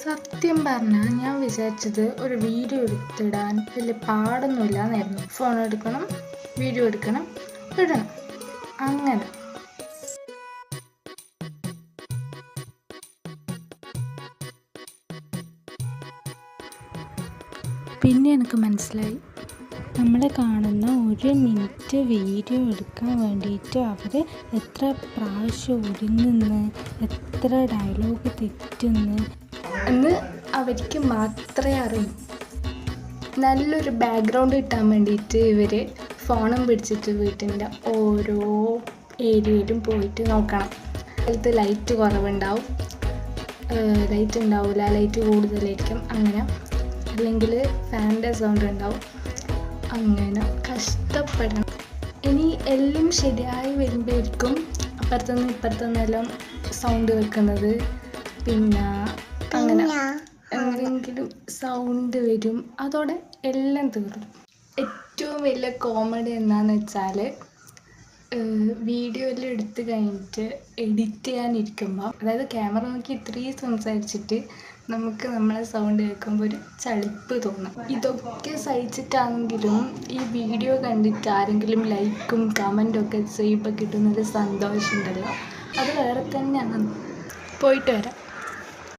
സത്യം പറഞ്ഞാൽ ഞാൻ വിചാരിച്ചത് ഒരു വീഡിയോ എടുത്തിടാൻ വലിയ പാടൊന്നുമില്ലാന്നായിരുന്നു. ഫോൺ എടുക്കണം, വീഡിയോ എടുക്കണം, ഇടണം, അങ്ങനെ. പിന്നെ എനിക്ക് മനസ്സിലായി, നമ്മളെ കാണുന്ന 1 മിനിറ്റ് വീഡിയോ എടുക്കാൻ വേണ്ടിയിട്ട് അവർ എത്ര പ്രാവശ്യം ഒരുങ്ങുന്നു, എത്ര ഡയലോഗ് തെറ്റുന്നു എന്ന് അവർക്ക് മാത്രമേ അറിയൂ. നല്ലൊരു ബാക്ക്ഗ്രൗണ്ട് കിട്ടാൻ വേണ്ടിയിട്ട് ഇവർ ഫോണും പിടിച്ചിട്ട് വീട്ടിൻ്റെ ഓരോ ഏരിയയിലും പോയിട്ട് നോക്കണം. അതിലത്തെ ലൈറ്റ് കുറവുണ്ടാവും, ലൈറ്റ് ഉണ്ടാവില്ല, ലൈറ്റ് കൂടുതലായിരിക്കും, അങ്ങനെ. അല്ലെങ്കിൽ ഫാനിൻ്റെ സൗണ്ട് ഉണ്ടാവും, അങ്ങനെ കഷ്ടപ്പെടണം. ഇനി എല്ലാം ശരിയായി വരുമ്പോഴേക്കും അപ്പുറത്തുനിന്ന് ഇപ്പുറത്തുനിന്നെല്ലാം സൗണ്ട് വെക്കുന്നത്, പിന്നെ അങ്ങനെ എന്തെങ്കിലും സൗണ്ട് വരും, അതോടെ എല്ലാം തീർന്നു. ഏറ്റവും വലിയ കോമഡി എന്താണെന്ന് വെച്ചാൽ, വീഡിയോയിൽ എടുത്ത് കഴിഞ്ഞിട്ട് എഡിറ്റ് ചെയ്യാനിരിക്കുമ്പോൾ, അതായത് ക്യാമറ നോക്കി ഇത്രയും സംസാരിച്ചിട്ട് നമുക്ക് നമ്മളെ സൗണ്ട് കേൾക്കുമ്പോൾ ഒരു ചളിപ്പ് തോന്നും. ഇതൊക്കെ സഹിച്ചിട്ടാണെങ്കിലും ഈ വീഡിയോ കണ്ടിട്ട് ആരെങ്കിലും ലൈക്കും കമൻറ്റും ഒക്കെ ചെയ്യുമ്പോൾ കിട്ടുന്നൊരു സന്തോഷമുണ്ടല്ലോ, അത് വേറെ തന്നെയാണ്. പോയിട്ട് വരാം.